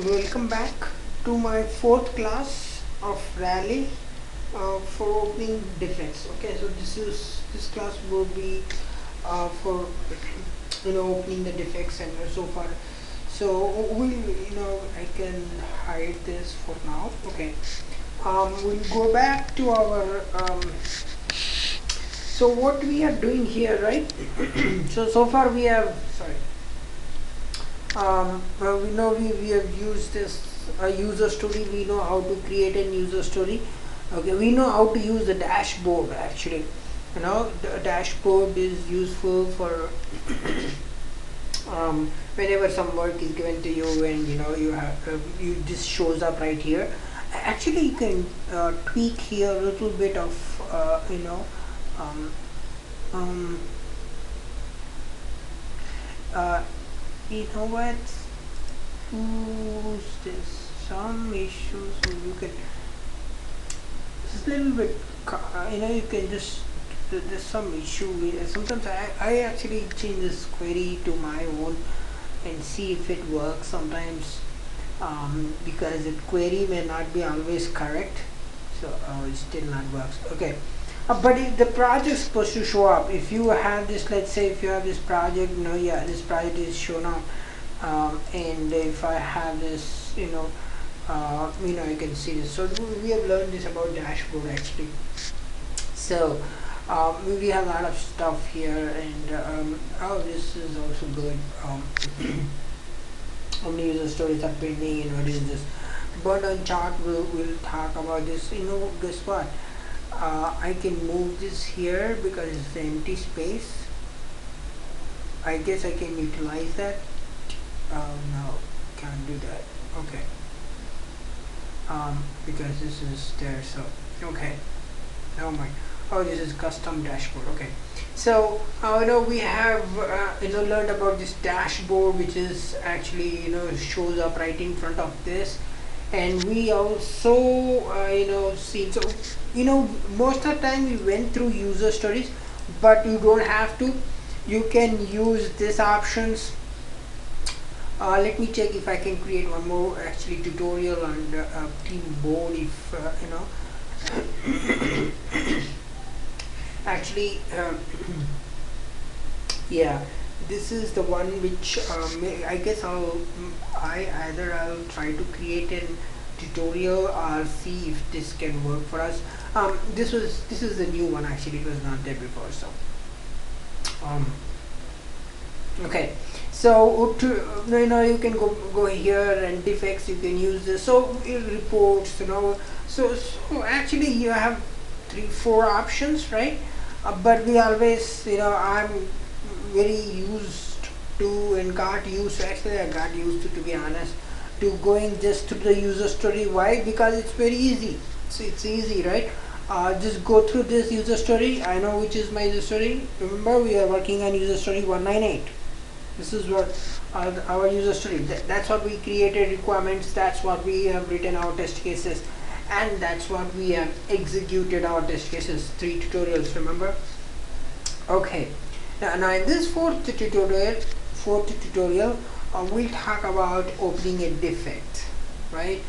Welcome back to my fourth class of Rally for opening defects. Okay, so this class will be for opening the defects and so far. So I can hide this for now. Okay, we'll go back to our so what we are doing here, right? so far we have well, we know we have used this user story. We know how to create a user story. Okay, we know how to use the dashboard. Actually, the dashboard is useful for whenever some work is given to you, and you have you this shows up right here. Actually, you can tweak here a little bit of um, um, you know what, who's this, some issues, so you can just a little bit you can just there's some issue with sometimes I actually change this query to my own and see if it works sometimes, because the query may not be always correct, so it still not works. Okay, but the project is supposed to show up. If you have this, let's say if you have this project, this project is shown up, and if I have this, I can see this. So we have learned this about dashboard actually. So we have a lot of stuff here, and oh, this is also good. How many user stories are pending, and what is this? But on chart we'll talk about this. Guess what? I can move this here because it's an empty space. I guess I can utilize that. No, can't do that. Okay. Because this is there, so okay. Oh my. Oh, this is custom dashboard. Okay. So we have learned about this dashboard, which is actually shows up right in front of this. And we also see, so most of the time we went through user stories, but you don't have to. You can use these options. Let me check if I can create one more actually tutorial on the clipboard, if actually yeah, this is the one which I guess I'll try to create a tutorial or see if this can work for us. This is the new one. Actually, it was not there before. So okay, so you can go here, and defects you can use this. So reports, so actually you have 3-4 options, right? But we always I'm very used to and got used to, actually I got used to be honest, to going just to the user story. Why? Because it's very easy. So it's easy, right? Just go through this user story. I know which is my user story. Remember, we are working on user story 198. This is what our user story, that's what we created requirements, that's what we have written our test cases, and that's what we have executed our test cases. 3 tutorials, remember? Okay, now in this fourth tutorial we'll talk about opening a defect, right?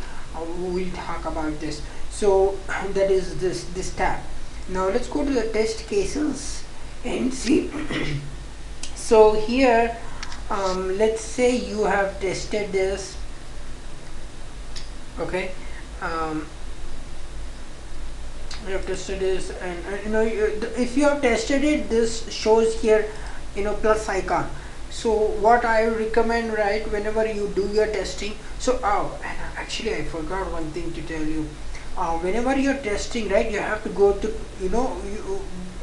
We'll talk about this. So that is this tab. Now let's go to the test cases and see. So here let's say you have tested this. Okay, you have tested this, and if you have tested it, this shows here plus icon. So what I recommend, right, whenever you do your testing, so and actually I forgot one thing to tell you. Whenever you're testing, right, you have to go to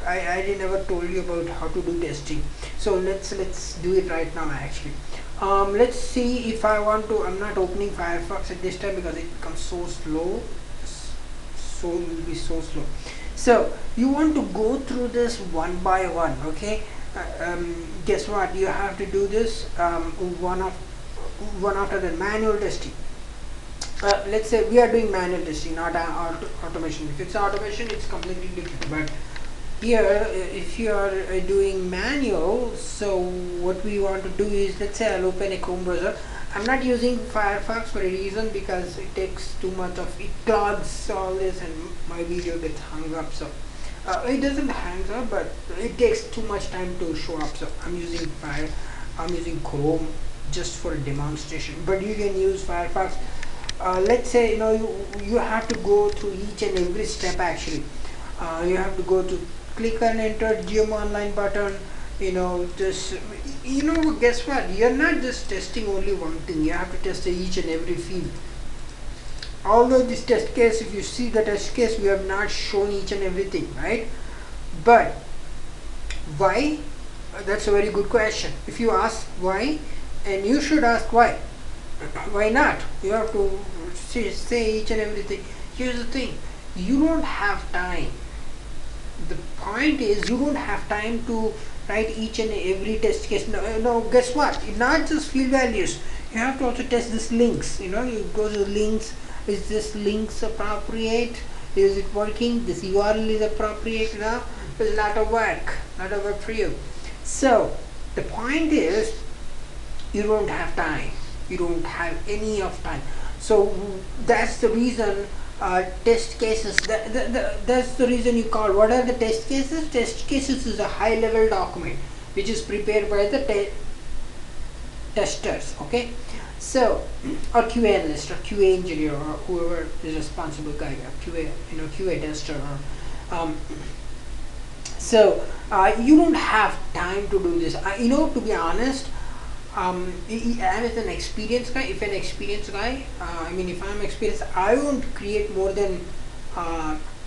I never told you about how to do testing. So let's do it right now actually. Let's see if I want to. I'm not opening Firefox at this time because it becomes so slow. So it will be so slow. So you want to go through this one by one. Okay, guess what, you have to do this one after the manual testing. Let's say we are doing manual testing, not automation. If it's automation, it's completely different. But here, if you are doing manual, so what we want to do is, let's say I'll open a Chrome browser. I'm not using Firefox for a reason, because it takes too much of it, clogs all this, and my video gets hung up. So it doesn't hang up, but it takes too much time to show up. So I'm using Chrome just for a demonstration, but you can use Firefox. Let's say you have to go through each and every step. Actually, you have to go to click and enter GM Online button. Just guess what? You're not just testing only one thing. You have to test each and every field. Although this test case, if you see the test case, we have not shown each and everything, right? But why? That's a very good question. If you ask why, and you should ask why. Why not? You have to say each and everything. Here's the thing: you don't have time. The point is, you don't have time to write each and every test case. No, guess what? Not just field values. You have to also test these links. You go to the links. Is this links appropriate? Is it working? This URL is appropriate now. There's a lot of work for you. So the point is, you don't have time. You don't have any of time. So that's the reason test cases. That's the reason you call. What are the test cases? Test cases is a high-level document which is prepared by the testers. Okay, so or QA analyst or QA engineer or whoever is responsible guy, or QA tester. Or, so you don't have time to do this. To be honest. I'm an experienced guy. If I'm experienced, I won't create more than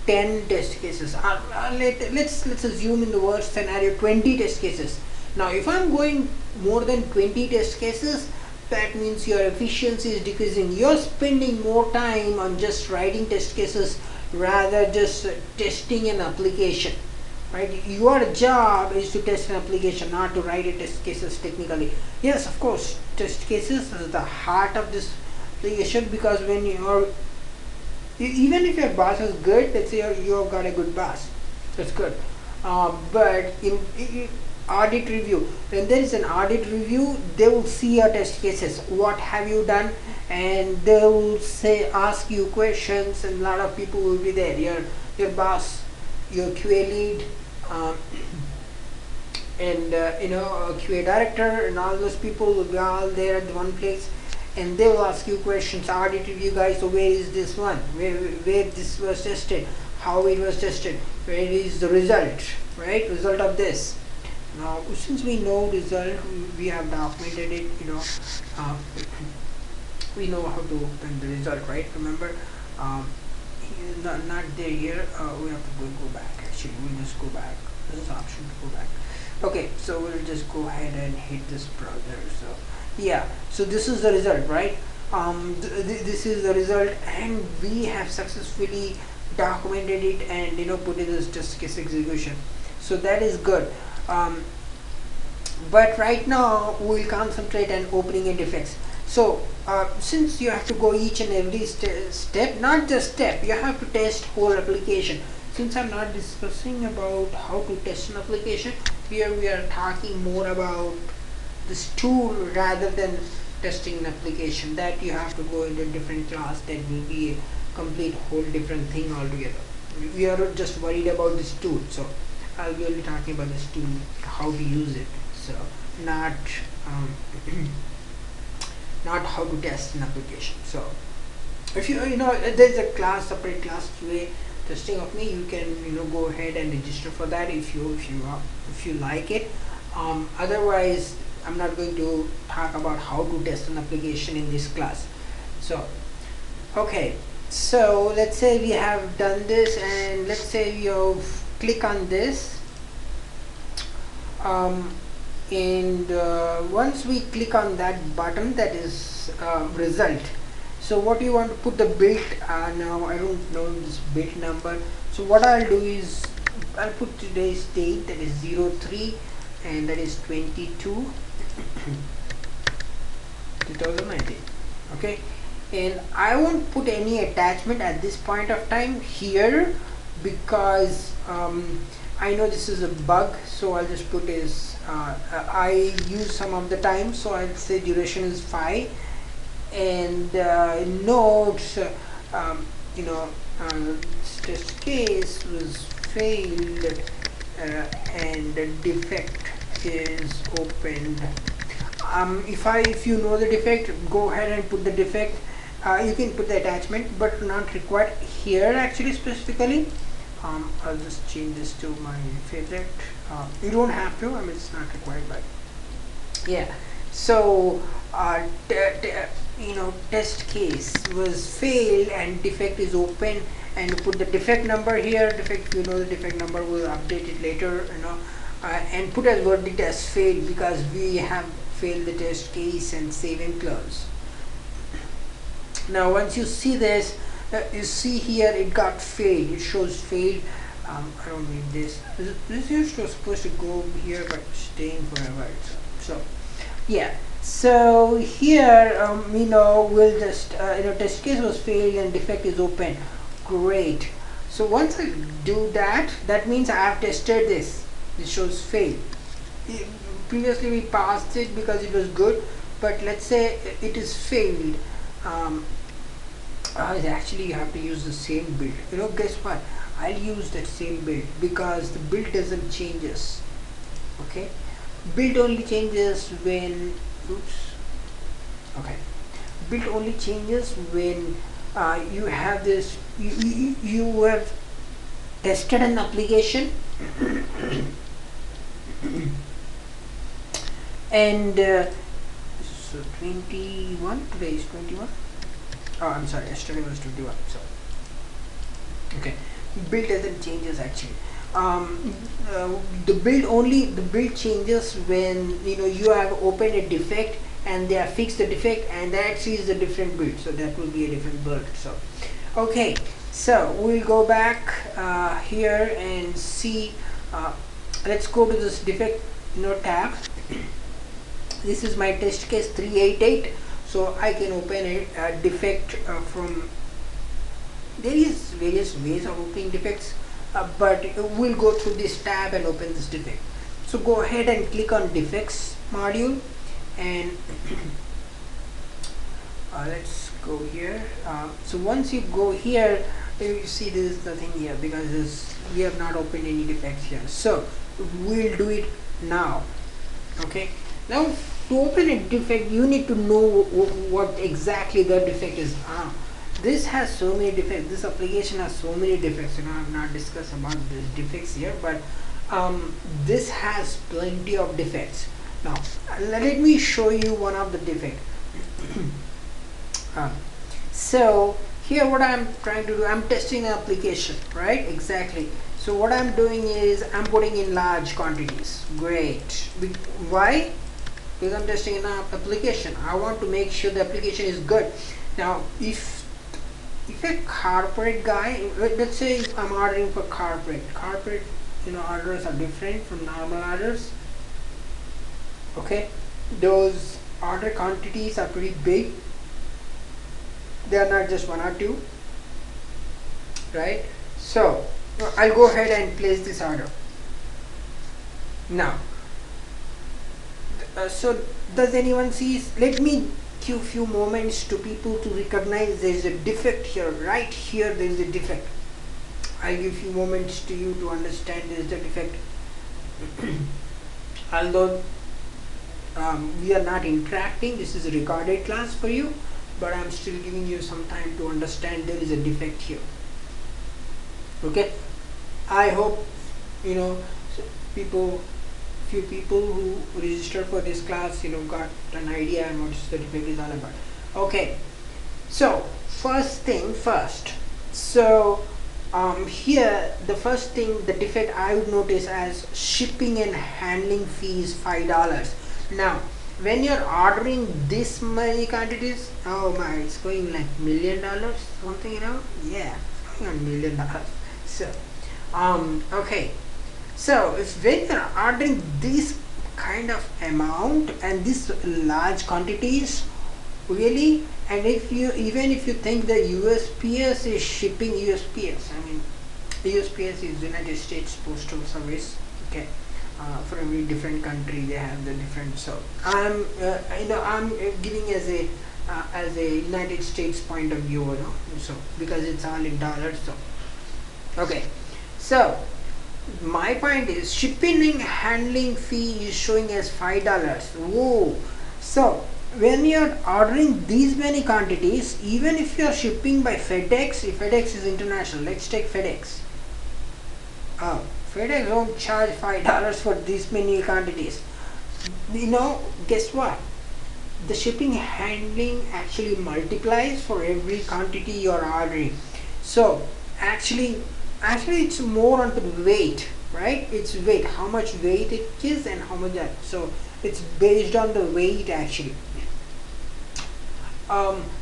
10 test cases. Let's assume in the worst scenario 20 test cases. Now, if I'm going more than 20 test cases, that means your efficiency is decreasing. You're spending more time on just writing test cases rather just testing an application. Right? Your job is to test an application, not to write a test cases technically. Yes, of course, test cases is the heart of this application, because when even if your boss is good, let's say you've got a good boss, that's good. But in audit review, when there is an audit review, they will see your test cases. What have you done? And they will ask you questions, and a lot of people will be there. Your boss, your QA lead, and QA director, and all those people will be all there at one place, and they will ask you questions. Audit review guys, so where is this one? Where this was tested? How it was tested? Where is the result? Right? Result of this. Now, since we know result, we have documented it. We know how to print the result, right? Remember, not there here. We have to go back. Actually, we'll just go back. There's an option to go back. Okay, so we'll just go ahead and hit this browser. So yeah, so this is the result, right? This is the result, and we have successfully documented it and put it as test case execution. So that is good. But right now we'll concentrate on opening and defects. So since you have to go each and every step, not just step, you have to test whole application. Since I'm not discussing about how to test an application, here we are talking more about this tool rather than testing an application. That you have to go into a different class. That will be a complete whole different thing altogether. We are just worried about this tool. So I'll be only talking about this tool, how to use it. So not not how to test an application. So if there's a class, separate class QA testing of me, you can go ahead and register for that if you like it. Otherwise, I'm not going to talk about how to test an application in this class. So okay, so let's say we have done this, and let's say you click on this, and once we click on that button, that is result. So what you want to put the bit, now I don't know this bit number. So what I'll do is I'll put today's date, that is 03, and that is 22 2019. Okay, and I won't put any attachment at this point of time here, because I know this is a bug. So I'll just put is I use some of the time, so I'll say duration is 5, and notes you know this test case was failed and the defect is opened. If you know the defect, go ahead and put the defect. You can put the attachment, but not required here actually specifically. I'll just change this to my favorite. You don't have to. I mean, it's not required, but yeah. So test case was failed and defect is open, and you put the defect number here. Defect, you know the defect number, will update it later. And put as word the test failed because we have failed the test case and save and close. Now once you see this, you see here it got failed. It shows failed. I don't need this. This is supposed to go here, but staying forever. So yeah. So here we'll just test case was failed and defect is open. Great. So once I do that, that means I have tested this. It shows failed. Previously we passed it because it was good, but let's say it is failed. Actually you have to use the same build. Guess what? I'll use that same build because the build doesn't changes. Okay, build only changes when build only changes when you have this, you have tested an application and so 21, today is 21. Oh, I'm sorry, yesterday was 21. So okay, build doesn't changes actually. The build changes when you have opened a defect and they have fixed the defect, and that is a different build, so that will be a different build. So okay, so we'll go back here and see. Let's go to this defect tab. This is my test case 388, so I can open a defect from. There is various ways of opening defects, but we'll go through this tab and open this defect. So go ahead and click on defects module, and let's go here. So once you go here, you see there is nothing here because we have not opened any defects here. So we'll do it now. Okay, now to open a defect you need to know what exactly the defect is. This has so many defects. This application has so many defects. I've not discussed about the defects here, but this has plenty of defects. Now let me show you one of the defects. So here what I'm trying to do, I'm testing an application, right? Exactly. So what I'm doing is I'm putting in large quantities. Great. Why? Because I'm testing an application. I want to make sure the application is good. Now if a corporate guy, let's say I'm ordering for corporate orders are different from normal orders. Okay, those order quantities are pretty big. They are not just one or two, right? So I'll go ahead and place this order now. So does anyone see? Let me give few moments to people to recognize there is a defect here. Right here there is a defect. I'll give few moments to you to understand there is a defect. Although we are not interacting, this is a recorded class for you, but I'm still giving you some time to understand there is a defect here. Okay, I hope few people who registered for this class got an idea on what the defect is all about. Okay, so first thing first. So here the first thing, the defect I would notice as shipping and handling fees $5. Now when you're ordering this many quantities, oh my, it's going like $1 million something, yeah, it's going on $1 million. So okay, so if when you're ordering this kind of amount and this large quantities, really, and even if you think the USPS is shipping, USPS, I mean USPS is United States Postal Service. Okay, for every different country they have the different. So I'm I'm giving as a as a United States point of view, so because it's all in dollars. So okay, so my point is shipping and handling fee is showing as $5. Whoa! So when you're ordering these many quantities, even if you're shipping by FedEx, if FedEx is international, let's take FedEx. FedEx don't charge $5 for these many quantities. Guess what? The shipping handling actually multiplies for every quantity you're ordering. So actually it's more onto the weight, right? It's weight, how much weight it is and how much that. So it's based on the weight actually.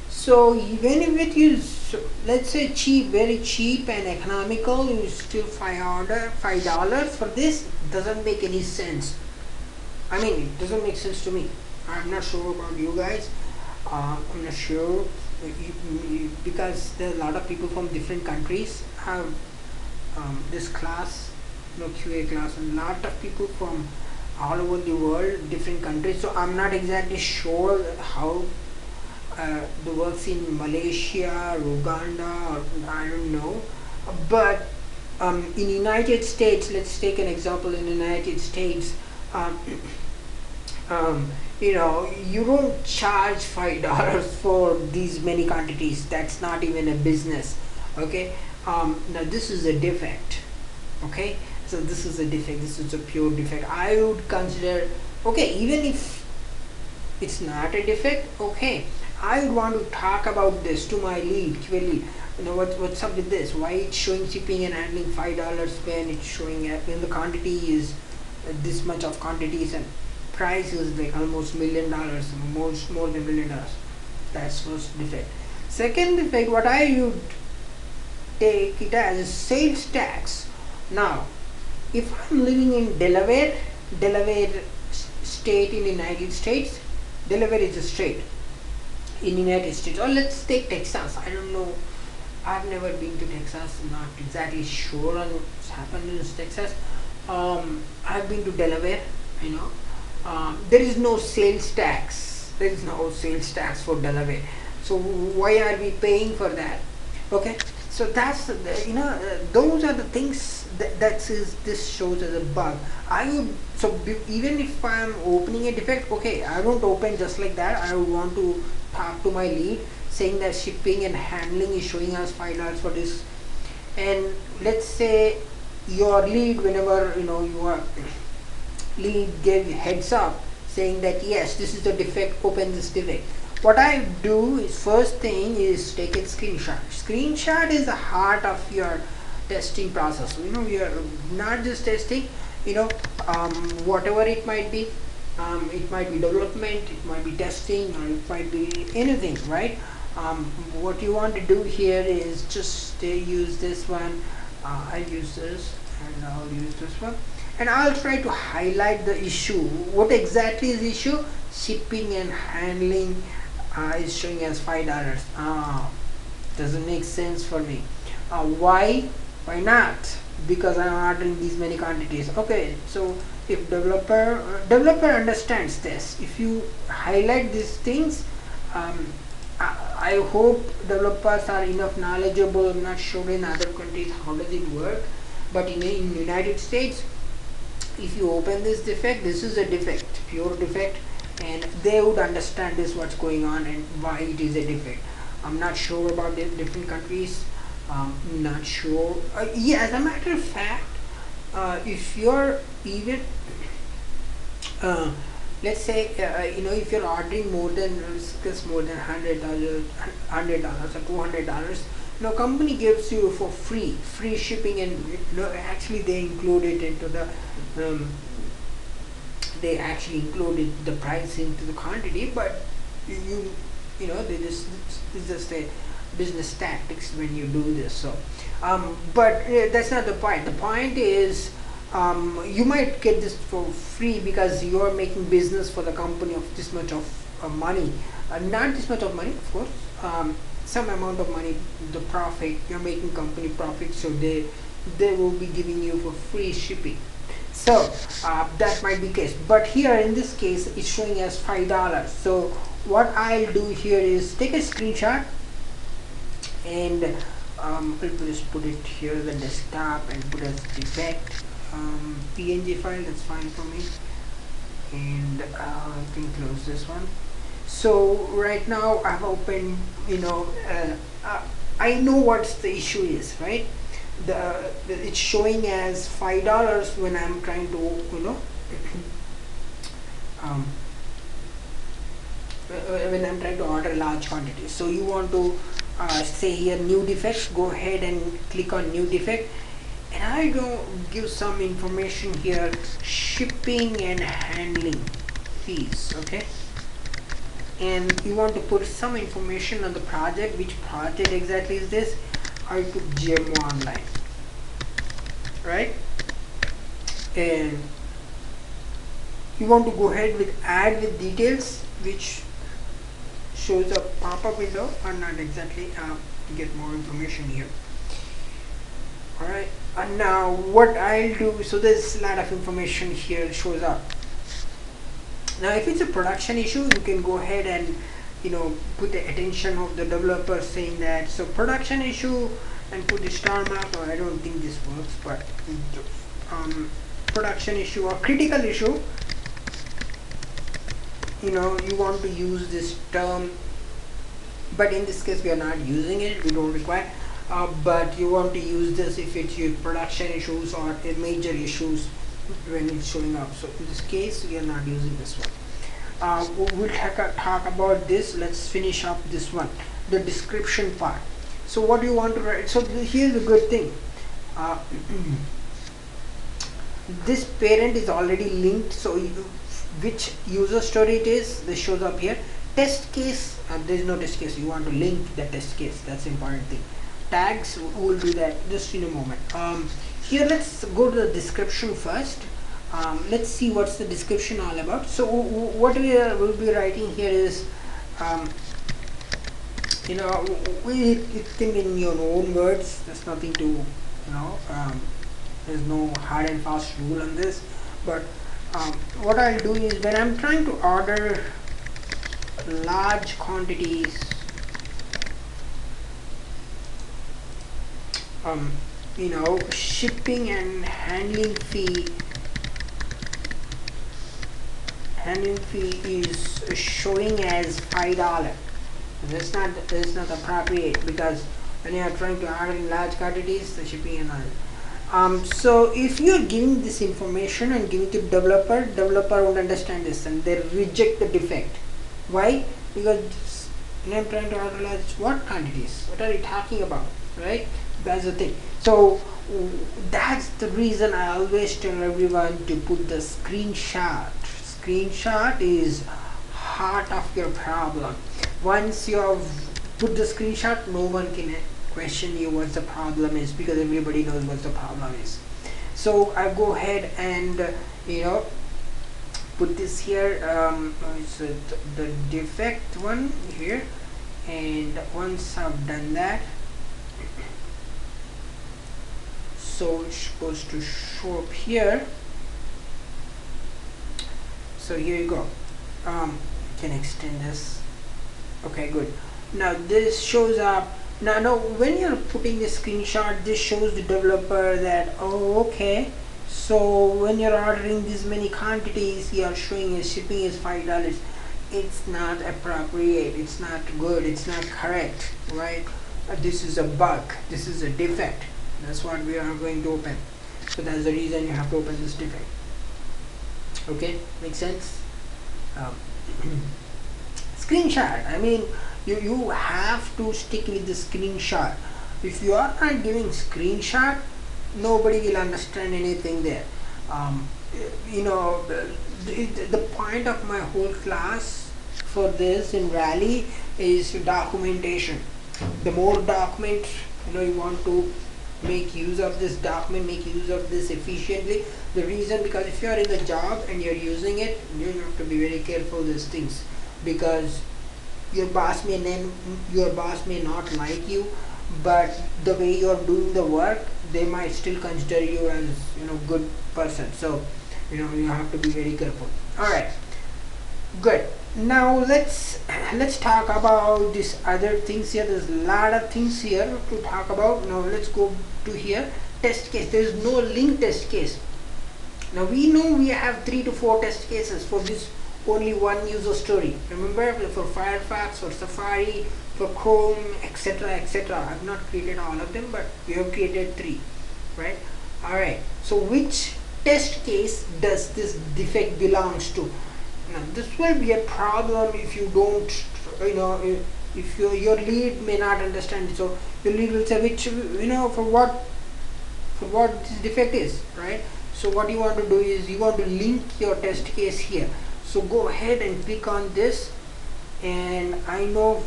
So even if it is, let's say cheap, very cheap and economical, you still $5 for this doesn't make any sense. I mean, it doesn't make sense to me. I'm not sure about you guys. I'm not sure because there are a lot of people from different countries have this class, QA class, and a lot of people from all over the world, different countries. So I'm not exactly sure how the works in Malaysia, Uganda, or I don't know. But in United States, let's take an example. In the United States, you don't charge $5 for these many quantities. That's not even a business. Okay. Now this is a defect. Okay. So this is a defect. This is a pure defect. I would consider, okay, even if it's not a defect, okay, I would want to talk about this to my lead, QA lead. What's up with this? Why it's showing shipping and handling $5 when it's showing when the quantity is this much of quantities and price is like almost $1 million, more than $1 million. That's first defect. Second defect, what I would take it as sales tax. Now, if I'm living in Delaware state in the United States, Delaware is a state in the United States, or let's take Texas. I don't know. I've never been to Texas. I'm not exactly sure on what's happened in Texas. I've been to Delaware. There is no sales tax. There is no sales tax for Delaware. So why are we paying for that? Okay. So that's those are the things this shows as a bug. Even if I'm opening a defect, okay, I don't open just like that. I would want to talk to my lead saying that shipping and handling is showing us $5 for this, and let's say your lead, whenever your lead gave heads up saying that yes, this is the defect, open this defect. What I do is, first thing is take a screenshot. Screenshot is the heart of your testing process. We are not just testing, whatever it might be. It might be development, it might be testing, or it might be anything, right? What you want to do here is just use this one. I'll use this, and I'll use this one, and I'll try to highlight the issue. What exactly is the issue? Shipping and handling is showing as $5. Doesn't make sense for me. Why not? Because I'm ordering these many quantities. Okay, so if developer understands this, if you highlight these things, I hope developers are enough knowledgeable. I'm not sure in other countries how does it work, but in United States, if you open this defect, this is a defect, pure defect, and they would understand this, what's going on and why it is a defect. I'm not sure about the different countries. Not sure. Yeah, as a matter of fact, if you're even let's say if you're ordering more than $100 or $200, company gives you for free shipping, and actually they include it into the they actually included the price into the quantity, but this is just a business tactics when you do this. So but that's not the point. The point is you might get this for free because you're making business for the company of this much of money, not this much of money, of course, some amount of money, the profit, you're making company profit, so they will be giving you for free shipping. So that might be case, but here in this case it's showing as $5. So what I'll do here is take a screenshot and let me just put it here the desktop and put as defect PNG file. That's fine for me, and I can close this one. So right now I've opened, I know what's the issue is, right? It's showing as $5 when I'm trying to um, when I'm trying to order large quantities. So you want to say here new defects, go ahead and click on new defect, and I don't give some information here, shipping and handling fees. Okay, and you want to put some information on the project. Which project exactly is this? I put GMO Online, right? And you want to go ahead with add with details, which shows a pop-up window, or not exactly, get more information here. Alright, and now what I'll do, so there's a lot of information here shows up. Now if it's a production issue, you can go ahead and put the attention of the developer saying that so production issue, and put the star mark, or I don't think this works, but production issue or critical issue, you want to use this term, but in this case we are not using it, we don't require, but you want to use this if it's your production issues or major issues when it's showing up. So in this case we are not using this one. We'll talk about this. Let's finish up this one, the description part. So what do you want to write? So here's the good thing, this parent is already linked, so which user story it is, this shows up here. Test case, there is no test case, you want to link the test case, that's the important thing. Tags, we'll do that just in a moment. Here let's go to the description first. Let's see what's the description all about. So what we will be writing here is, it can be in your own words, there's nothing to, there's no hard and fast rule on this, but what I'll do is when I'm trying to order large quantities, shipping and handling fee is showing as $5. That's not appropriate, because when you are trying to order in large quantities, the shipping and all. So if you are giving this information and giving to developer won't understand this and they reject the defect. Why? Because when I'm trying to order large what quantities? What are you talking about? Right? That's the thing. So that's the reason I always tell everyone to put the screenshot. Screenshot is heart of your problem. Once you have put the screenshot, no one can question you what the problem is, because everybody knows what the problem is. So I go ahead and put this here, so the defect one here, and once I've done that, so it's supposed to show up here. So here you go. Can extend this. Okay, good. Now this shows up. Now when you're putting the screenshot, this shows the developer that, oh, okay, so when you're ordering this many quantities, you are showing a shipping is $5. It's not appropriate, it's not good, it's not correct, right? This is a bug, this is a defect. That's what we are going to open. So that's the reason you have to open this defect. Okay, makes sense? Screenshot, I mean, you have to stick with the screenshot. If you are not giving screenshot, nobody will understand anything there. The point of my whole class for this in Rally is documentation. The more document you want to make use of this document, make use of this efficiently. The reason, because if you are in the job and you're using it, you have to be very careful of these things, because your boss may not like you, but the way you're doing the work, they might still consider you as good person. So you have to be very careful. All right, Good. Now let's talk about these other things here. There's a lot of things here to talk about. Now let's go to here. Test case. There is no link test case. Now we know we have 3 to 4 test cases for this only one user story. Remember, for Firefox, for Safari, for Chrome, etc., etc. I've not created all of them, but we have created 3, right? All right. So which test case does this defect belongs to? Now this will be a problem if you don't, if your lead may not understand it. So your lead will say which, for what this defect is, right? So what you want to do is you want to link your test case here. So go ahead and click on this, and I know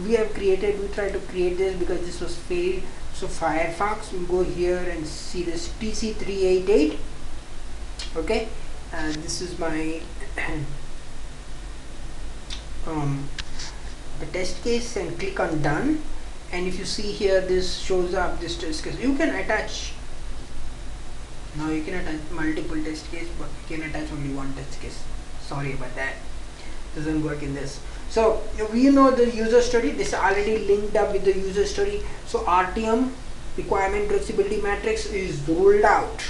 we tried to create this because this was failed. So Firefox, we go here and see this TC388. Okay, and this is my the test case, and click on done. And if you see here, this shows up this test case. You can attach, now you can attach multiple test case, but you can attach only one test case. Sorry about that, doesn't work in this. So we know the user story, this is already linked up with the user story. So RTM, requirement traceability matrix, is ruled out.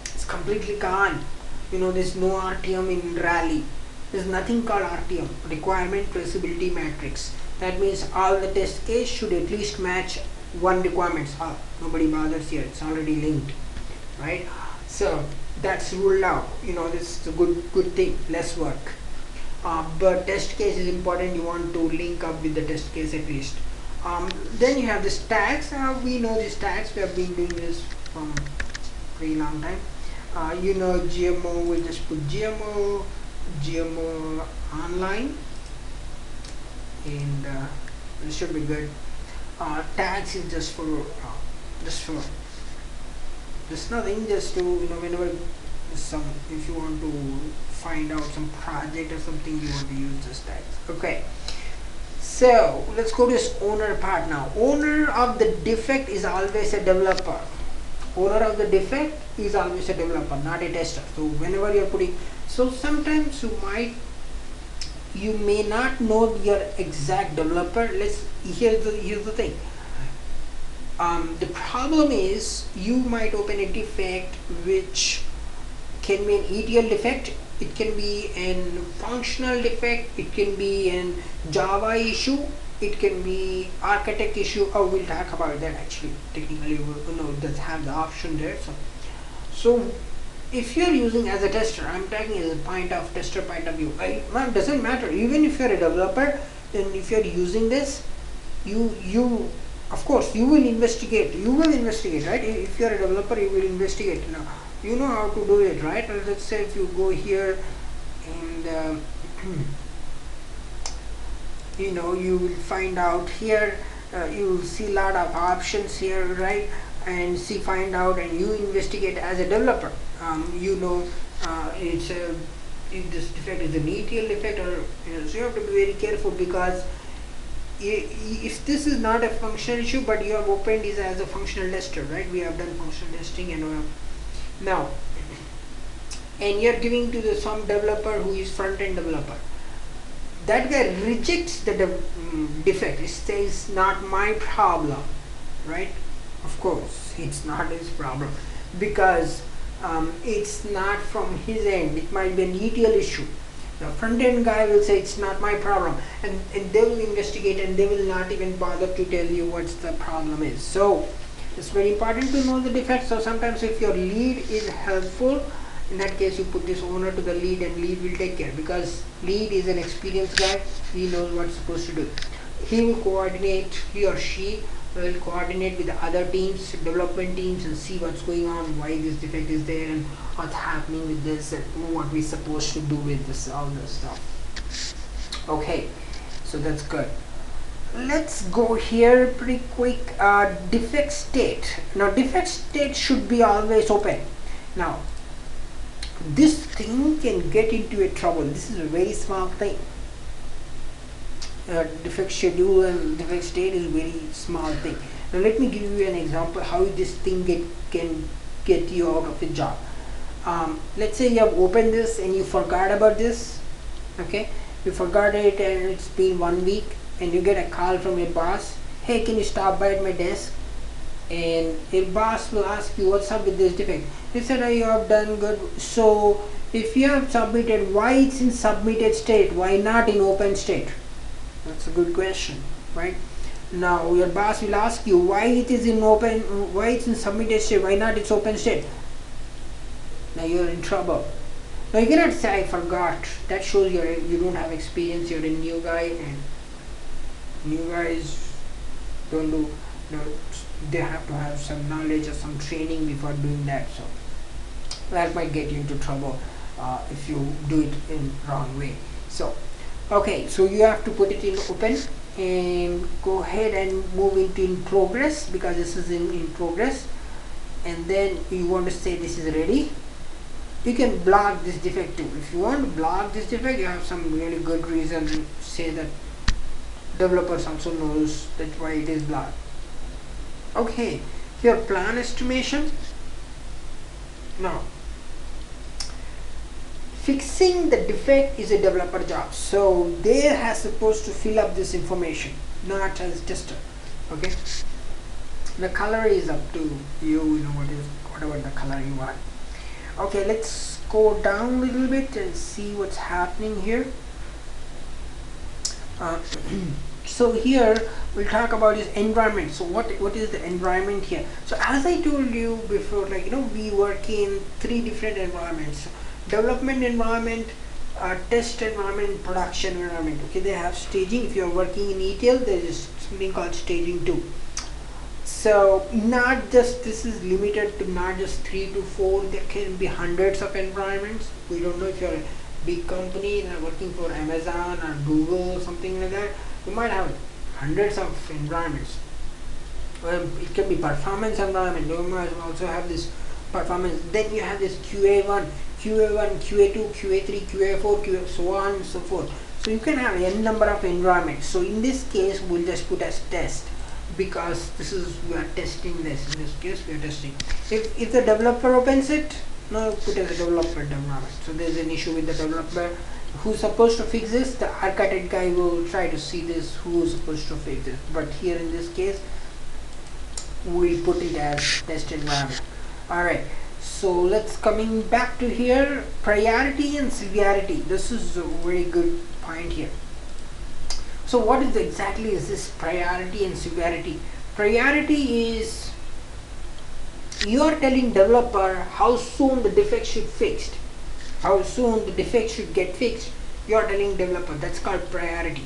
It's completely gone. There's no RTM in Rally. There's nothing called RTM, requirement traceability matrix. That means all the test case should at least match one requirement. Nobody bothers here, it's already linked, right? So that's ruled out. This is a good thing, less work. But test case is important. You want to link up with the test case at least. Then you have this tags. We know these tags. We have been doing this from a very long time. GMO, we'll just put GMO online, and this should be good. Tags is just for just nothing, just to whenever if you want to find out some project or something, you want to use this tags. Okay, so let's go to this owner part now. Owner of the defect is always a developer. Owner of the defect is always a developer, not a tester. So whenever you're putting, so sometimes you may not know your exact developer. Here's the thing. The problem is you might open a defect which can be an ETL defect, it can be a functional defect, it can be a Java issue, it can be architect issue. We'll talk about that actually. Technically, it does have the option there. So if you're using as a tester, I'm talking as a tester point of view. It doesn't matter. Even if you're a developer, then if you're using this, you of course you will investigate. You will investigate, right? If you're a developer, you will investigate. Now you know how to do it, right? Let's say if you go here and you will find out here, you will see a lot of options here, right? And find out, and you investigate as a developer. If this defect is an ETL defect, or so you have to be very careful, because if this is not a functional issue, but you have opened this as a functional tester, right? We have done functional testing, and now, and you're giving to some developer who is front-end developer. That guy rejects the defect. It says not my problem, right? Of course, it's not his problem, because it's not from his end. It might be an ETL issue. The front-end guy will say it's not my problem, and they will investigate, and they will not even bother to tell you what the problem is. So it's very important to know the defect. So sometimes if your lead is helpful, in that case you put this owner to the lead, and lead will take care, because lead is an experienced guy. He knows what's supposed to do. He will coordinate, he or she will coordinate with the other teams, development teams, and see what's going on, why this defect is there, and what's happening with this, and what we're supposed to do with this, all this stuff. Okay, so that's good. Let's go here pretty quick. Defect state. Now defect state should be always open. Now this thing can get into a trouble. This is a very small thing. Defect schedule and defect state is a very small thing. Now let me give you an example how this thing can get you out of a job. Let's say you have opened this and you forgot about this, okay, you forgot it and it's been 1 week, and you get a call from your boss, hey, can you stop by at my desk? And your boss will ask you, what's up with this defect? You said, oh, you have done good. So if you have submitted, why it's in submitted state, why not in open state? That's a good question, right? Now your boss will ask you why it is in open, why it's in submitted state, why not it's open state. Now you're in trouble. Now you cannot say I forgot. That shows you don't have experience. You're a new guy, and new guys don't do. They have to have some knowledge or some training before doing that. So that might get you into trouble if you do it in wrong way. So okay, so you have to put it in open and go ahead and move into in progress, because this is in progress, and then you want to say this is ready. You can block this defect too. If you want to block this defect, you have some really good reason to say that developers also knows that why it is blocked. Okay, here plan estimation. Now fixing the defect is a developer job, so they are supposed to fill up this information, not as tester. Okay, the color is up to you, you know, whatever the color you want. Okay, let's go down a little bit and see what's happening here. So here we'll talk about this environment. So what is the environment here? So as I told you before, like, you know, we work in 3 different environments: development environment, test environment, production environment. Okay, they have staging. If you are working in ETL, there is something called staging too. So not just, this is limited to not just 3 to 4, there can be hundreds of environments. We don't know if you're a big company and working for Amazon or Google or something like that, you might have hundreds of environments. It can be performance environment, you might also have this performance. Then you have this QA1, QA2, QA3, QA4, QA, so on and so forth. So you can have n number of environments. So in this case, we'll just put as test, because this is, we are testing this. In this case, we are testing. If the developer opens it, no, put as a developer environment. So there's an issue with the developer. Who's supposed to fix this? The architect guy will try to see this, who's supposed to fix it. But here in this case, we'll put it as test environment. Alright, so let's coming back to here, priority and severity. This is a very good point here. So what is exactly is this priority and severity? Priority is, you are telling developer how soon the defect should fixed, how soon the defect should get fixed. You are telling developer, that's called priority,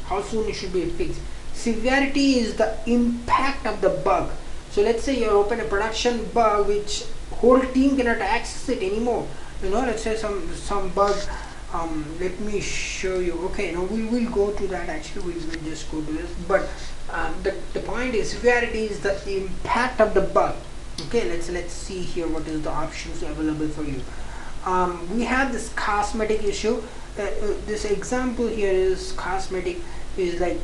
how soon it should be fixed. Severity is the impact of the bug. So let's say you open a production bug which whole team cannot access it anymore. You know, let's say some bug. Let me show you. Okay, now we will go to that. Actually, we will just go to this. But the point is, severity is the impact of the bug. Okay, let's see here what is the options available for you. We have this cosmetic issue. This example here is cosmetic. Is like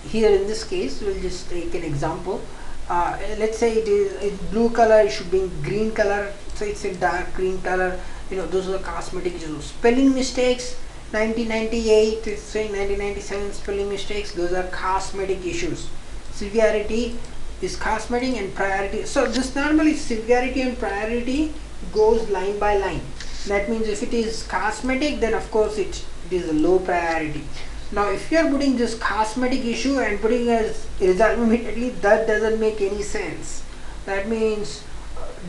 here in this case, we'll just take an example. Let's say it is in blue color, it should be in green color. So it's in dark green color. You know, those are the cosmetic issues. Spelling mistakes, 1998, it's saying 1997 spelling mistakes, those are cosmetic issues. Severity is cosmetic and priority. So this normally severity and priority goes line by line. That means if it is cosmetic, then of course it is a low priority. Now if you are putting this cosmetic issue and putting as result immediately, that doesn't make any sense. That means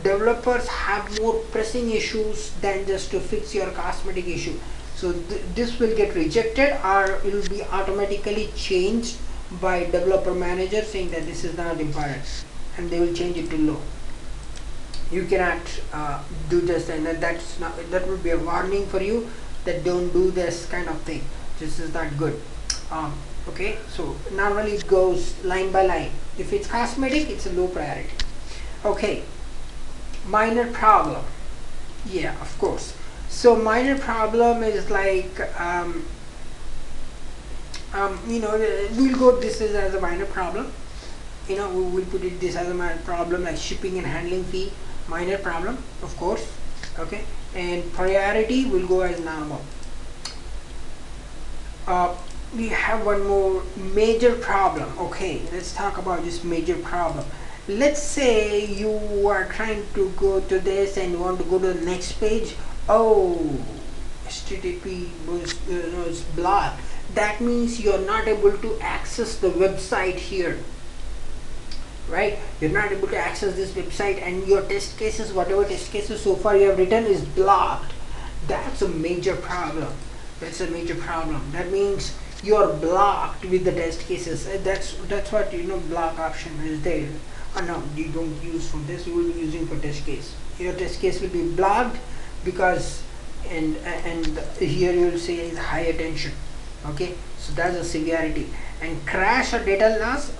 developers have more pressing issues than just to fix your cosmetic issue. So this will get rejected, or it will be automatically changed by developer manager saying that this is not important, and they will change it to low. You cannot do this, and that's not, that would be a warning for you that don't do this kind of thing. This is not good. Okay, so normally it goes line by line. If it's cosmetic, it's a low priority. Okay, minor problem. Yeah, of course. So minor problem is like you know, we'll go this is as a minor problem. You know, we will put it this as a minor problem, like shipping and handling fee, minor problem, of course. Okay, and priority will go as normal. uh, we have one more major problem. Okay, let's talk about this major problem. Let's say you are trying to go to this and you want to go to the next page. Oh, HTTP is blocked. That means you're not able to access the website here, right? You're not able to access this website, and your test cases, whatever test cases so far you have written, is blocked. That's a major problem. That's a major problem. That means you're blocked with the test cases. That's what block option is there. No, you don't use for this. You will be using for test case. Your test case will be blocked because and here you will say is high attention. Okay, so that's a severity. And crash or data loss,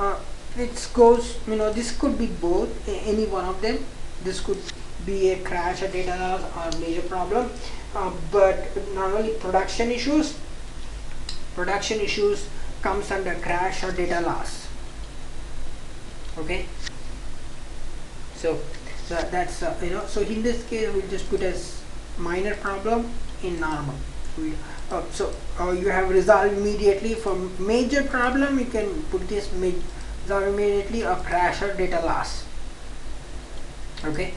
it goes, this could be both, any one of them. This could be a crash or data loss or major problem, but normally production issues comes under crash or data loss. Okay, so that's so in this case we'll just put as minor problem in normal. So you have resolved immediately. For major problem you can put this resolve immediately or crash or data loss. Okay,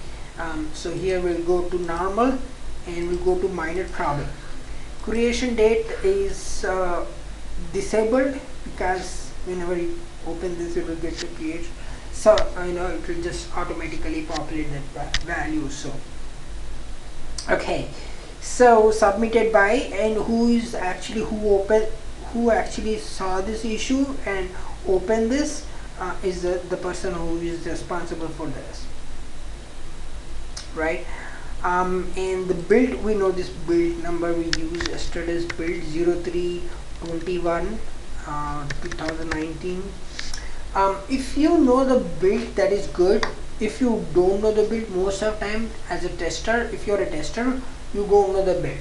so here we'll go to normal and we'll go to minor problem. Creation date is disabled because whenever you open this it will get to create, so it will just automatically populate that value. So okay, so submitted by, and who actually saw this issue and opened this is the person who is responsible for this, right? And the build, we know this build number we use yesterday's build 0321 2019. If you know the build, that is good. If you don't know the build, most of the time as a tester, if you're a tester, you go know the build.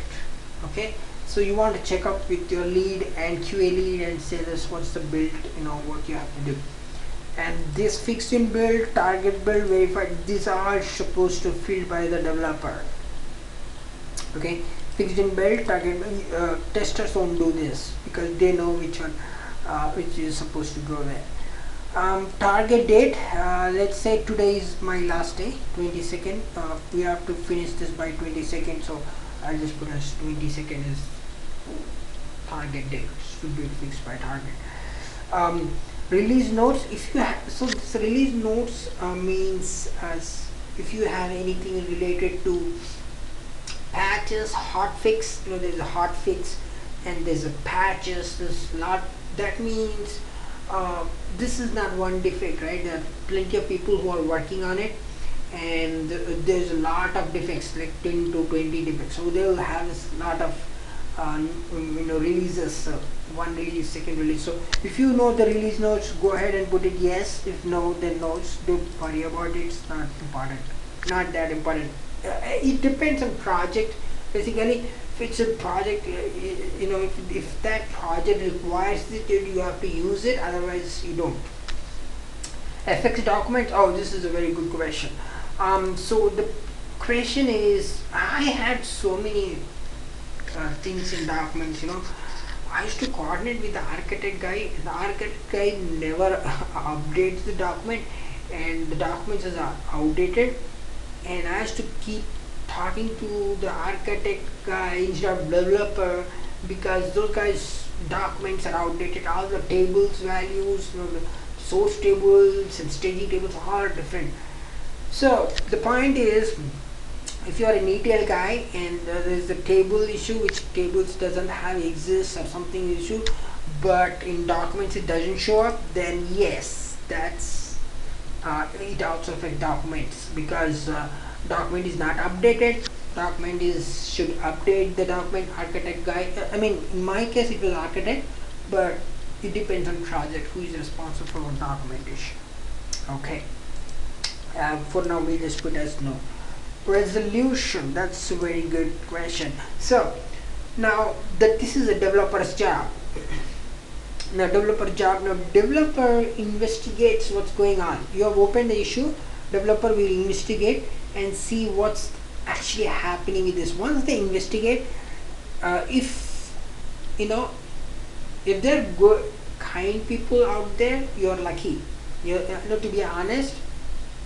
Okay, so you want to check up with your lead and QA lead and say this, what's the build, what you have to do. And this fixed in build, target build, verified, these are supposed to filled by the developer. Okay, fixed in build, target build, testers don't do this because they know which one which is supposed to go there. Target date, let's say today is my last day, 22nd. We have to finish this by 22nd, so I'll just put as 22nd is target date. Should be fixed by target. Release notes, if you have, so this release notes means as if you have anything related to patches, hotfix, there's a hotfix and there's a patches, there's lot. That means this is not one defect, right? There are plenty of people who are working on it, and there's a lot of defects, like 10 to 20 defects. So they will have a lot of releases, one release, second release. So if you know the release notes, go ahead and put it yes. If no, then notes. Don't worry about it. It's not important, not that important. It depends on project. Basically, if it's a project, if that project requires it, you have to use it. Otherwise, you don't. FX documents. Oh, this is a very good question. So the question is, I had so many things in documents. I used to coordinate with the architect guy. The architect guy never updates the document, and the documents are outdated. And I used to keep talking to the architect guy instead of developer because those guys' documents are outdated. All the tables, values, the source tables and staging tables are different. So the point is, if you are an ETL guy and there is a table issue, which tables doesn't have exists or something issue, but in documents it doesn't show up, then yes, that's it also affects documents because document is not updated. Document should update the document. Architect guy, I mean in my case it was architect, but it depends on project who is responsible for documentation. Okay, for now we just put as no. Resolution, that's a very good question. So now that this is a developer's job, developer investigates what's going on. You have opened the issue, developer will investigate and see what's actually happening with this. Once they investigate, if If they're good, kind people out there, you're lucky. To be honest,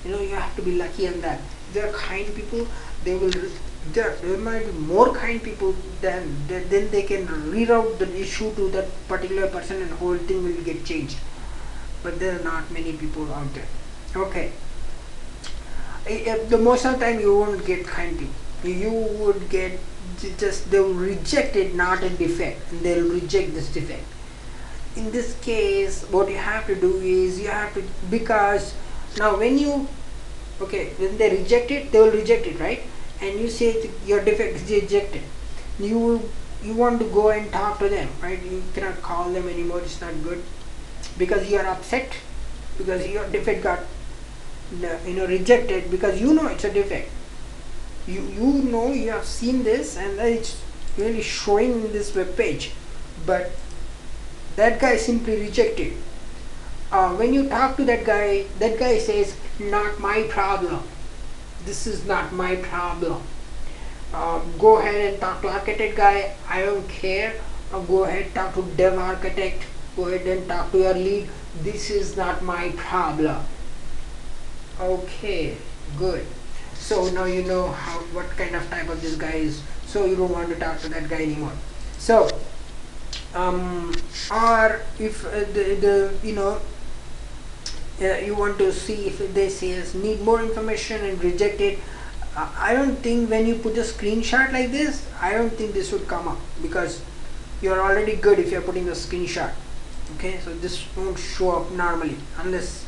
you have to be lucky on that. If they're kind people, they will. There might be more kind people than then they can reroute the issue to that particular person, and whole thing will get changed. But there are not many people out there. Okay. The most of the time you won't get kind people. You would get just they will reject it, not a defect, and they will reject this defect. In this case, what you have to do is you have to, because now when they reject it, they will reject it, right? And you say your defect is rejected. You want to go and talk to them, right? You cannot call them anymore. It's not good because you are upset because your defect got rejected because it's a defect. You have seen this and it's really showing in this web page, but that guy simply rejected. When you talk to that guy says, not my problem. This is not my problem. Go ahead and talk to architect guy. I don't care. Go ahead, talk to dev architect. Go ahead and talk to your lead. This is not my problem. Okay, good. So now you know what kind of type of this guy is. So you don't want to talk to that guy anymore. So, or if you want to see if they says need more information and reject it. I don't think when you put a screenshot like this, I don't think this would come up because you're already good if you're putting a screenshot. Okay, so this won't show up normally unless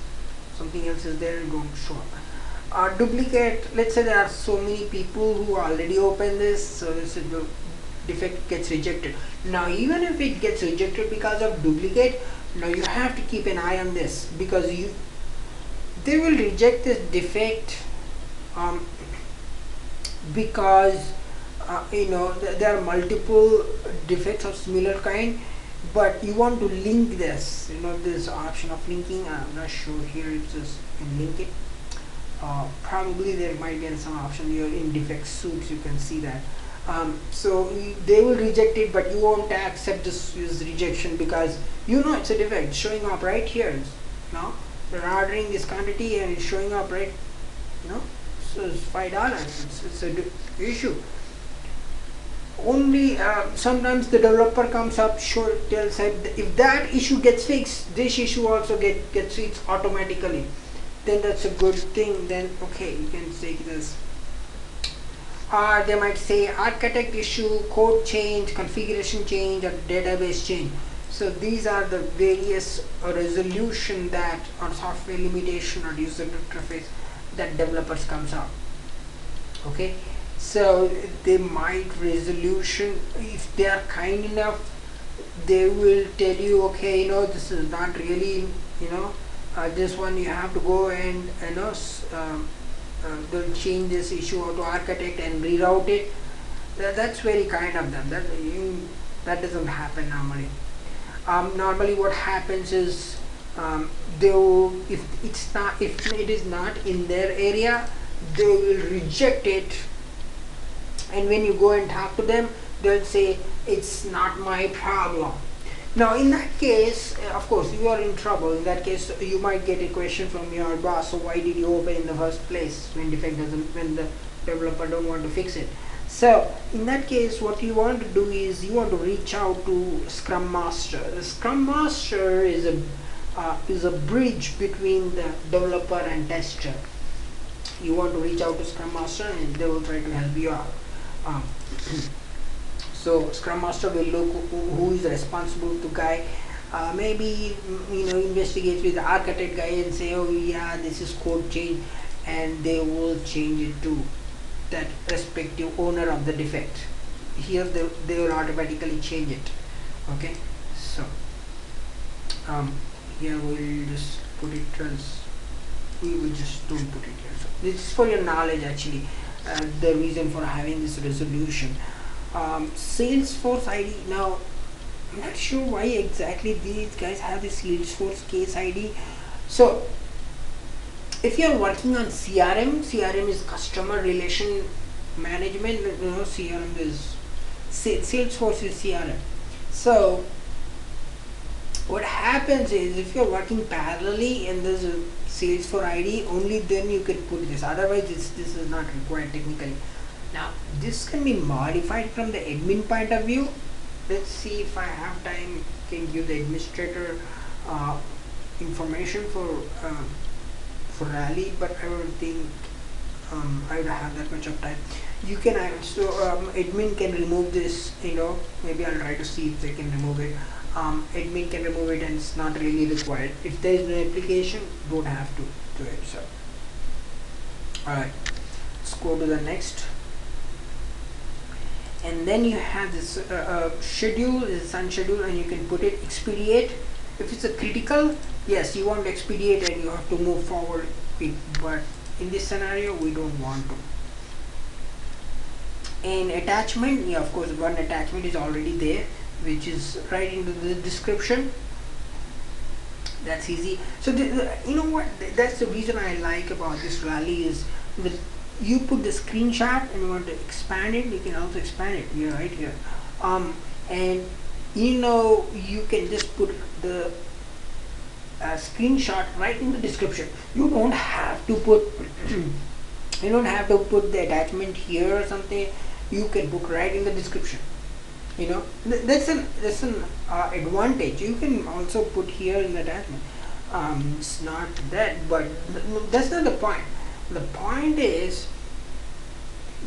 something else is there. It won't show up. Duplicate. Let's say there are so many people who already open this, so this is the defect gets rejected. Now even if it gets rejected because of duplicate, now you have to keep an eye on this because they will reject this defect because there are multiple defects of similar kind, but you want to link this. This option of linking. I'm not sure here it says you can link it. Probably there might be some option here in defect suits. You can see that. So they will reject it, but you won't accept this rejection because it's a defect showing up right here. Now you're ordering this quantity and it's showing up right. So it's $5. It's a issue. Only sometimes the developer comes up, tells him if that issue gets fixed, this issue also gets fixed automatically. Then that's a good thing. Then okay, you can take this. Or they might say architect issue, code change, configuration change, or database change. So these are the various resolution that or software limitation or user interface that developers comes up. Okay, so they might resolution, if they are kind enough, they will tell you, okay, this is not really, this one you have to go and they'll change this issue to architect and reroute it. That's very kind of them. That doesn't happen normally. Normally what happens is if it is not in their area, they will reject it, and when you go and talk to them, they'll say it's not my problem. Now in that case, of course you are in trouble. In that case you might get a question from your boss, so why did you open in the first place when the developer don't want to fix it? So in that case, what you want to do is you want to reach out to Scrum Master. The Scrum Master is a bridge between the developer and tester. You want to reach out to Scrum Master and they will try to help you out. So Scrum Master will look who is responsible to guy. Maybe investigate with the architect guy and say, oh yeah, this is code change, and they will change it to that respective owner of the defect. Here they will automatically change it. Okay, so here we'll just put it as we will just don't put it here. So this is for your knowledge actually. The reason for having this resolution. Salesforce ID. Now I'm not sure why exactly these guys have this Salesforce case ID. So if you are working on CRM is customer relation management. CRM is Salesforce is CRM. So What happens is if you're working parallelly and there's a sales for ID, only then you can put this, otherwise this is not required technically. Now this can be modified from the admin point of view. Let's see if I have time, can give the administrator information for rally, but I don't think I would have that much of time. You can also admin can remove this, maybe I'll try to see if they can remove it. Admin can remove it and it's not really required. If there is no application, don't have to do it. So alright, let's go to the next. And then you have this schedule is unscheduled, and you can put it expedite. If it's a critical, yes, you want to expedite and you have to move forward quick, but in this scenario we don't want to. And attachment, yeah, of course one attachment is already there, which is right into the description. That's easy. So you know what, that's the reason I like about this rally is that you put the screenshot and you want to expand it, you can also expand it here, right here. And you can just put the screenshot right in the description. You don't have to put the attachment here or something. You can put right in the description. That's an advantage. You can also put here in the attachment. It's not that, but that's not the point. The point is,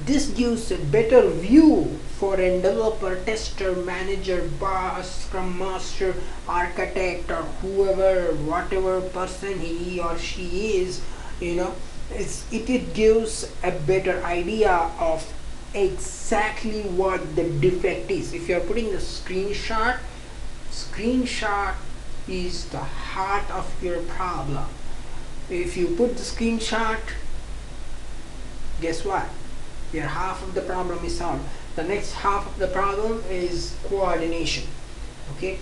this gives a better view for a developer, tester, manager, boss, scrum master, architect, or whoever, whatever person he or she is. It gives a better idea of exactly what the defect is. If you are putting the screenshot is the heart of your problem. If you put the screenshot, guess what? Your half of the problem is solved. The next half of the problem is coordination. Okay,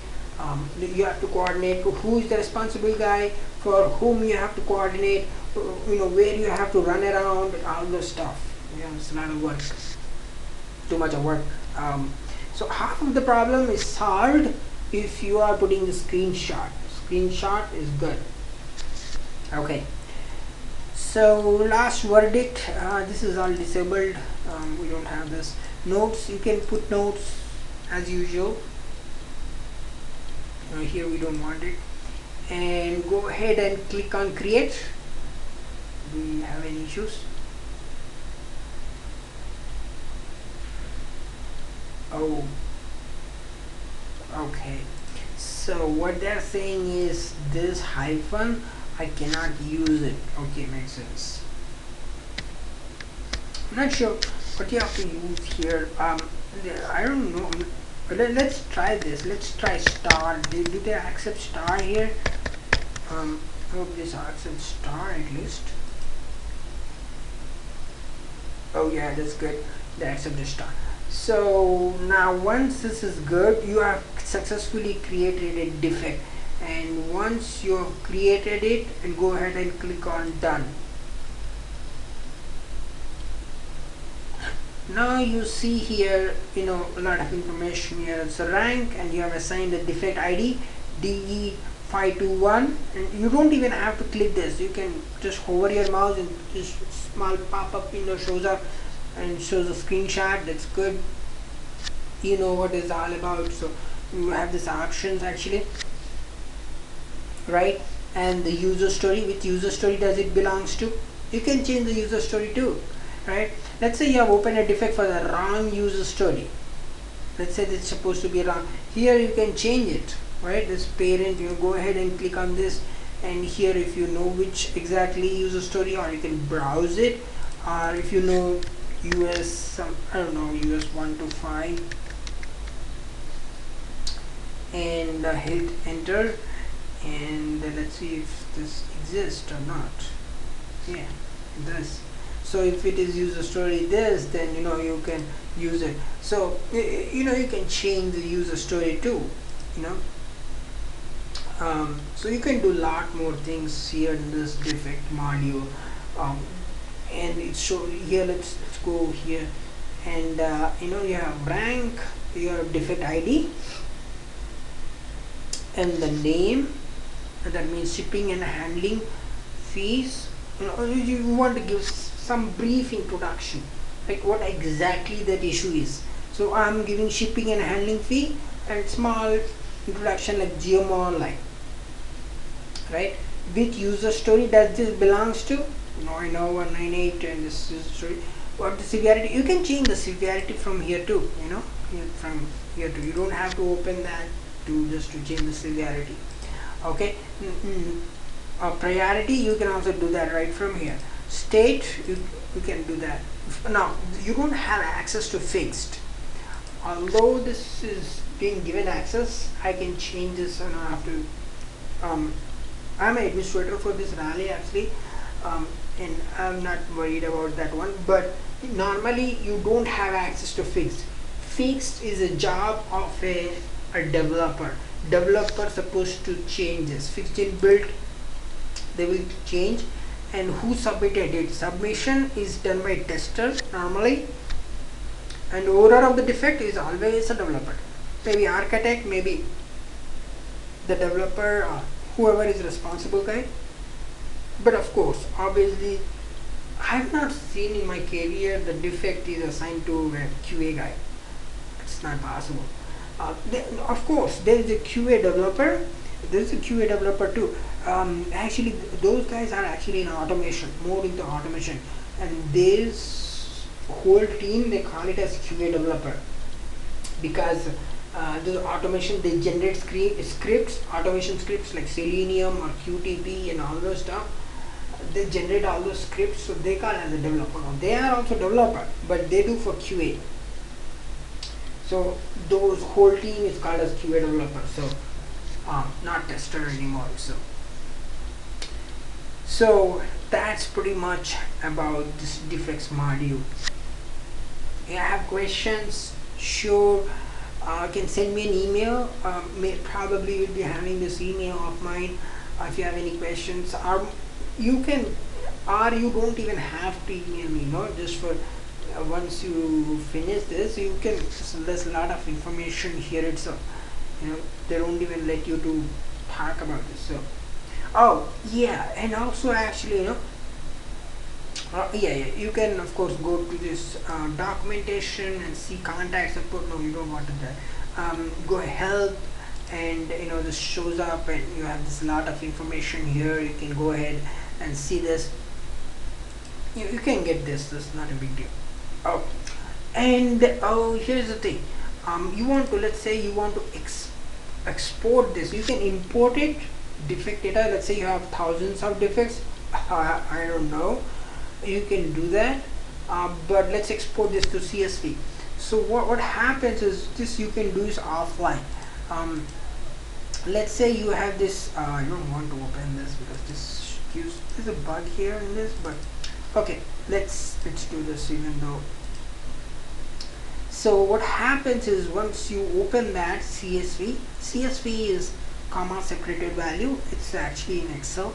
you have to coordinate who is the responsible guy, for whom you have to coordinate, where you have to run around, all the stuff. It's a lot of work, too much of work. So half of the problem is solved if you are putting the screenshot. Screenshot is good. Okay. So last verdict, this is all disabled. We don't have this. Notes, you can put notes as usual. Here we don't want it. And go ahead and click on create. Do we have any issues? Oh, okay. So what they're saying is this hyphen, I cannot use it. Okay, makes sense. I'm not sure what you have to use here. I don't know. Let's try this. Let's try star. Do they accept star here? Hope this accepts star at least. Oh yeah, that's good. They accept the star. So now once this is good, you have successfully created a defect. And once you have created it, and go ahead and click on done. Now you see here, a lot of information here. It's a rank, and you have assigned a defect ID DE521, and you don't even have to click this. You can just hover your mouse and just small pop-up shows up and shows a screenshot. That's good. You know what it's all about. So you have these options actually, right? And the user story, which user story does it belongs to. You can change the user story too, right? Let's say you have opened a defect for the wrong user story. Let's say it's supposed to be wrong. Here you can change it, right? This parent, you go ahead and click on this, and here if you know which exactly user story, or you can browse it, or if you know US, I don't know, US 125, and hit enter, and let's see if this exists or not. Yeah, it does. So if it is user story this, then you can use it. So you can change the user story too. So you can do a lot more things here in this defect module. And it's show here. Let's go here, and you have rank, you have defect ID, and the name, and that means shipping and handling fees. You want to give some brief introduction, like what exactly that issue is. So I'm giving shipping and handling fee and small introduction like GMO Online, right? With user story, does this belongs to? I know 198 and this is story. What the severity? You can change the severity from here too. From here too. You don't have to open that to just to change the severity. Okay. Priority, you can also do that right from here. State, you can do that. Now you don't have access to fixed. Although this is being given access, I can change this, and I have to. I'm an administrator for this rally actually, and I'm not worried about that one. But normally you don't have access to fixed. Fixed is a job of a developer. Developer supposed to change this. Fixed in built, they will change. And who submitted it? Submission is done by tester normally, and owner of the defect is always a developer. Maybe architect, maybe the developer, or whoever is responsible guy. But of course, obviously, I have not seen in my career the defect is assigned to a QA guy. It's not possible. Of course, there is a QA developer. There is a QA developer too. Actually, those guys are actually in automation, more into automation, and this whole team, they call it as QA developer, because the automation, they generate scripts, automation scripts like Selenium or QTP and all those stuff. They generate all those scripts, so they call as a developer. They are also developer, but they do for QA. So those whole team is called as QA developer. So not tester anymore. So that's pretty much about this defects module. If you have questions, sure, can send me an email. Probably will be having this email of mine. If you have any questions, or you don't even have to email me. Just for once you finish this, you can. There's a lot of information here itself. They don't even let you to talk about this. So, oh yeah, and also actually, you can of course go to this documentation and see contact support. No, you don't want to do that. Go help, and this shows up, and you have this lot of information here. You can go ahead and see this. You can get this. This is not a big deal. Oh, and here's the thing. Let's say you want to export this. You can import it, defect data. Let's say you have thousands of defects. I don't know. You can do that, but let's export this to CSV. So what happens is this, you can do this offline. Let's say you have this. I don't want to open this because there's a bug here in this. But okay, let's do this even though. So what happens is once you open that CSV is comma separated value. It's actually in Excel.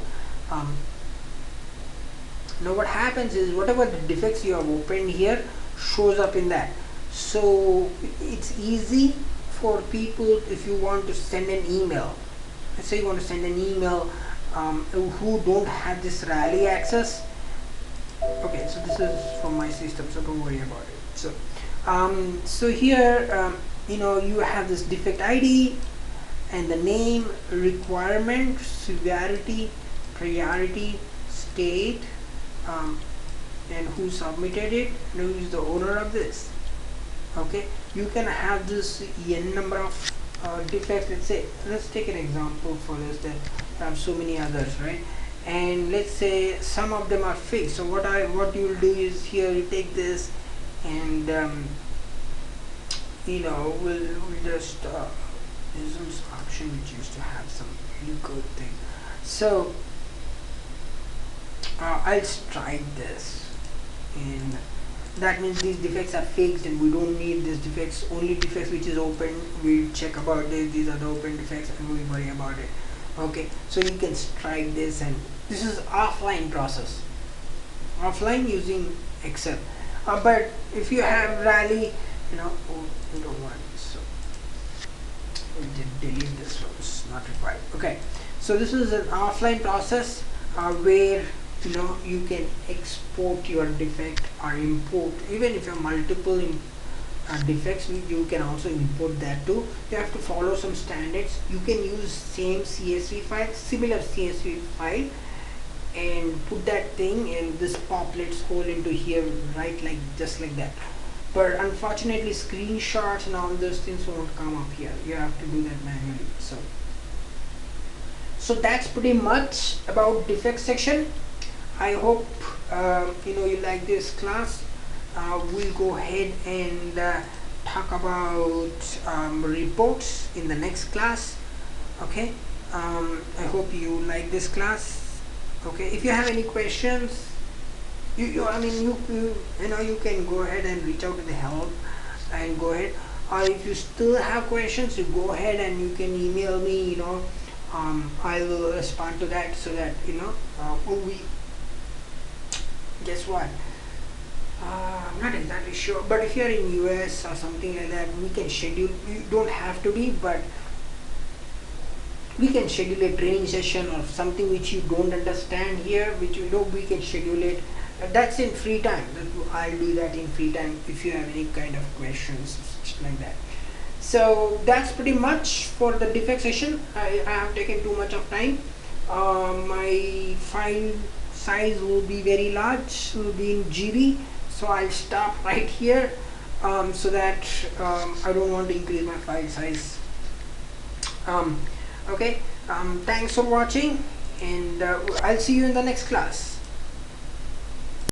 Now what happens is whatever the defects you have opened here shows up in that. So it's easy for people if you want to send an email. Let's say you want to send an email who don't have this rally access. Okay, so this is from my system, so don't worry about it. So here you have this defect ID and the name, requirement, severity, priority, state, and who submitted it, and who is the owner of this. Okay, you can have this n number of defects. Let's take an example for this. There have so many others, right? And let's say some of them are fixed. So what you will do is here you take this and we'll just use this option which used to have some really good thing. So I'll strike this, and that means these defects are fixed and we don't need these defects. Only defects which is open, we'll check about this. These are the open defects and we'll worry about it. Okay, so you can strike this, and this is offline process, offline using Excel. But if you have Rally, you don't want this. So We'll just delete this one, it's not required. Okay, so this is an offline process where you can export your defect or import. Even if you have multiple defects, you can also import that too. You have to follow some standards. You can use same CSV file, similar CSV file, and put that thing in this poplet hole into here, right, like just like that. But unfortunately screenshots and all those things won't come up here. You have to do that manually. So that's pretty much about defect section. I hope you like this class. We'll go ahead and talk about reports in the next class. Okay, I hope you like this class. Okay, if you have any questions, you can go ahead and reach out to the help and go ahead. Or if you still have questions, you go ahead and you can email me. I will respond to that, so that guess what, I'm not exactly sure, but if you're in US or something like that, we can schedule. You don't have to be, but we can schedule a training session or something which you don't understand here, which we can schedule it. That's in free time. I'll do that in free time if you have any kind of questions like that. So that's pretty much for the defect session. I have taken too much of time. My file size will be very large, will be in GB, so I'll stop right here, so that I don't want to increase my file size. Okay, thanks for watching, and I'll see you in the next class.